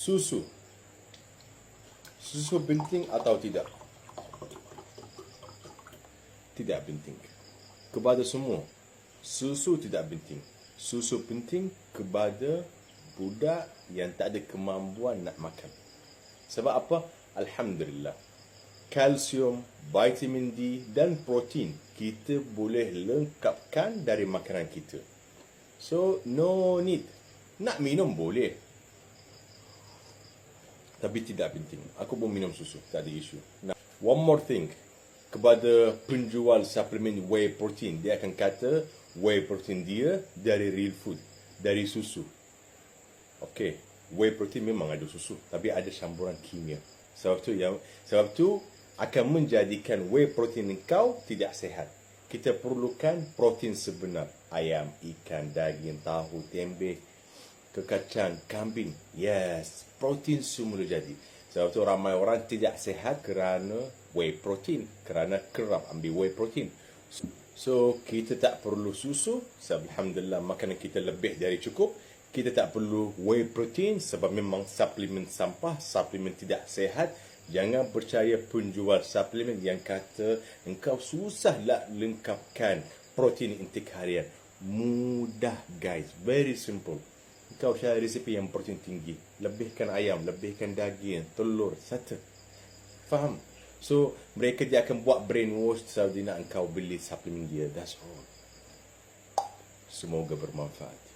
Susu. Susu penting atau tidak? Tidak penting. Kepada semua, susu tidak penting. Susu penting kepada budak yang tak ada kemampuan nak makan. Sebab apa? Alhamdulillah. Kalsium, vitamin D dan protein kita boleh lengkapkan dari makanan kita. So, no need. Nak minum boleh. Tapi tidak penting. Aku pun minum susu, tak ada isu. Nah, one more thing. Kepada penjual suplemen whey protein, dia akan kata whey protein dia dari real food, dari susu. Okey, whey protein memang ada susu, tapi ada campuran kimia. Sebab tu akan menjadikan whey protein kau tidak sihat. Kita perlukan protein sebenar. Ayam, ikan, daging, tahu, tempe, kekacang, kambing. Yes, protein semula jadi. Sebab tu ramai orang tidak sihat kerana whey protein, kerana kerap ambil whey protein. So kita tak perlu susu, sebab alhamdulillah makanan kita lebih dari cukup. Kita tak perlu whey protein sebab memang suplemen sampah, suplemen tidak sihat. Jangan percaya penjual suplemen yang kata engkau susahlah lengkapkan protein intake harian. Mudah guys, very simple. Kau cari resipi yang protein tinggi. Lebihkan ayam, lebihkan daging, telur, settle. Faham? So, mereka dia akan buat brainwash sebab dia nak engkau beli suplemen dia. That's all. Semoga bermanfaat.